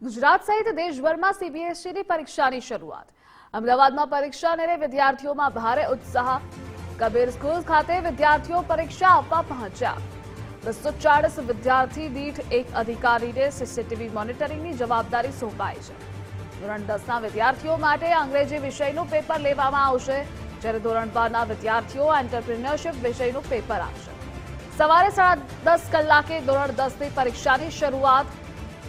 ગુજરાત સહિત દેશભરમાં સીબીએસઈની પરીક્ષાની શરૂઆત। અમદાવાદમાં પરીક્ષા લઈને વિદ્યાર્થીઓમાં ભારે ઉત્સાહ। કબીર સ્કૂલ ખાતે વિદ્યાર્થીઓ પરીક્ષા આપવા પહોંચ્યા। 240 વિદ્યાર્થી દીઠ એક અધિકારીને સીસીટીવી મોનિટરિંગની જવાબદારી સોંપાઈ છે। ધોરણ 10ના વિદ્યાર્થીઓ માટે અંગ્રેજી વિષયનું પેપર લેવામાં આવશે, જ્યારે ધોરણ 12ના વિદ્યાર્થીઓ એન્ટરપ્રિન્યોરશિપ વિષયનું પેપર આપશે। સવારે 10:30 કલાકે ધોરણ 10ની પરીક્ષાની શરૂઆત।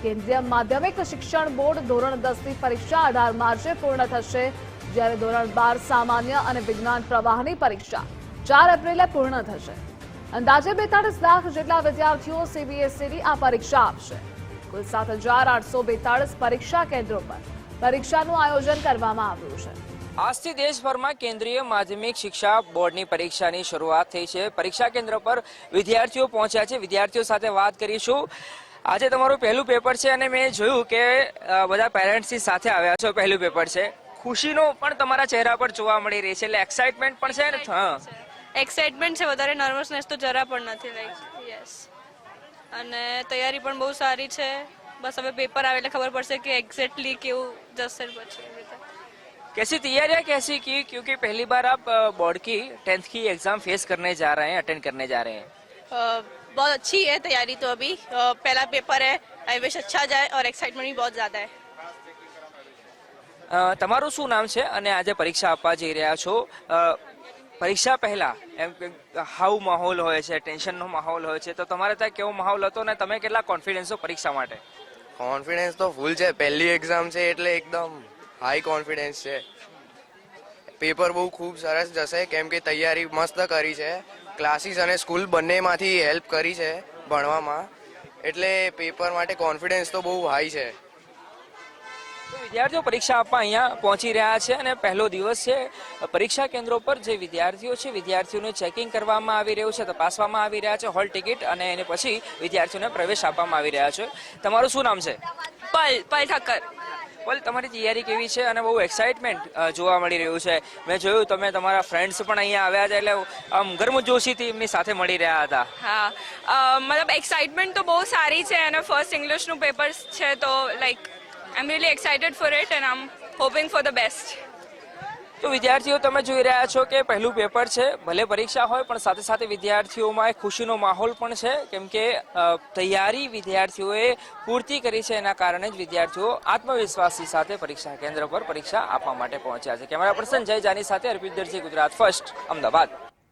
કેન્દ્રીય માધ્યમિક શિક્ષણ બોર્ડ ધોરણ 10ની પરીક્ષા 18 માર્ચે પૂર્ણ થશે, જ્યારે ધોરણ 12 સામાન્ય અને વિજ્ઞાન પ્રવાહની પરીક્ષા 4 એપ્રિલે પૂર્ણ થશે। અંદાજે 42 લાખ જેટલા વિદ્યાર્થીઓ સીબીએસઈની આ પરીક્ષા આપશે। કુલ 7,842 પરીક્ષા કેન્દ્રો પર પરીક્ષાનું આયોજન કરવામાં આવ્યું છે। આજથી દેશભરમાં કેન્દ્રીય માધ્યમિક શિક્ષા બોર્ડની પરીક્ષાની શરૂઆત થઈ છે। પરીક્ષા કેન્દ્ર પર વિદ્યાર્થીઓ પહોંચ્યા છે। વિદ્યાર્થીઓ સાથે વાત કરીશું। આજે તમારું પહેલું પેપર છે અને મેં જોયું કે બધા પેરેન્ટ્સની સાથે આવ્યા છો। પહેલું પેપર છે, ખુશીનો પણ તમારા ચહેરા પર જોવા મળી રહી છે, એટલે એક્સાઇટમેન્ટ પણ છે ને? હા, એક્સાઇટમેન્ટ છે, વધારે નર્વસનેસ તો જરા પણ નથી, લાઈક યસ। અને તૈયારી પણ બહુ સારી છે। બસ હવે પેપર આવે એટલે ખબર પડશે કે એક્ઝેક્ટલી કેવું જશે। પછી कैसी तैयारियां कैसी की, क्योंकि पहली बार आप बोर्ड की 10th की एग्जाम फेस करने जा रहे हैं, अटेंड करने जा रहे हैं। बहुत अच्छी है तैयारी तो अभी पहला पेपर है। आई विश अच्छा जाए और एक्साइटमेंट भी बहुत ज़्यादा है। તમારું શું નામ છે અને આજે પરીક્ષા આપવા જઈ રહ્યા છો? પરીક્ષા પહેલા એમ હાઉ માહોલ હોય છે, ટેન્શનનો માહોલ હોય છે, તો તમારે ત્યાં કેવો માહોલ હતો અને તમે કેટલા કોન્ફિડન્સ છો પરીક્ષા માટે? કોન્ફિડન્સ તો ફૂલ છે। પહેલી એક્ઝામ છે એટલે એકદમ હાઈ કોન્ફિડન્સ છે। પેપર બહુ ખૂબ સરસ જશે, કેમ કે તૈયારી મસ્ત કરી છે। ક્લાસીસ અને સ્કૂલ બંનેમાંથી હેલ્પ કરી છે ભણવામાં, એટલે પેપર માટે કોન્ફિડન્સ તો બહુ હાઈ છે। વિદ્યાર્થીઓ પરીક્ષા આપવા અહીંયા પહોંચી રહ્યા છે અને પહેલો દિવસ છે। પરીક્ષા કેન્દ્રો પર જે વિદ્યાર્થીઓ છે, વિદ્યાર્થીઓનું ચેકિંગ કરવામાં આવી રહ્યું છે, તપાસવામાં આવી રહ્યા છે હોલ ટિકિટ, અને એને પછી વિદ્યાર્થીઓને પ્રવેશ આપવામાં આવી રહ્યા છે। તમારું શું નામ છે? पल ઠક્કર। બોલ, તમારી તૈયારી કેવી છે અને બહુ એક્સાઇટમેન્ટ જોવા મળી રહ્યું છે। મેં જોયું તમે તમારા ફ્રેન્ડ્સ પણ અહીંયા આવ્યા છે, એટલે આમ ગર્મજોશીથી એમની સાથે મળી રહ્યા હતા। હા, મતલબ એક્સાઇટમેન્ટ તો બહુ સારી છે અને ફર્સ્ટ ઇંગ્લિશનું પેપર છે, તો like I am really excited for it and I am hoping for the best. તો વિદ્યાર્થીઓ તમે જોઈ રહ્યા છો કે પહેલું પેપર છે, ભલે પરીક્ષા હોય પણ સાથે સાથે વિદ્યાર્થીઓમાં એક ખુશીનો માહોલ પણ છે, કેમ કે તૈયારી વિદ્યાર્થીઓએ પૂર્તિ કરી છે। એના કારણે જ વિદ્યાર્થીઓ આત્મવિશ્વાસની સાથે પરીક્ષા કેન્દ્ર પર પરીક્ષા આપવા માટે પહોંચ્યા છે। કેમેરા પર્સન જય જાની સાથે અર્પિત દરજી, ગુજરાત ફર્સ્ટ, અમદાવાદ।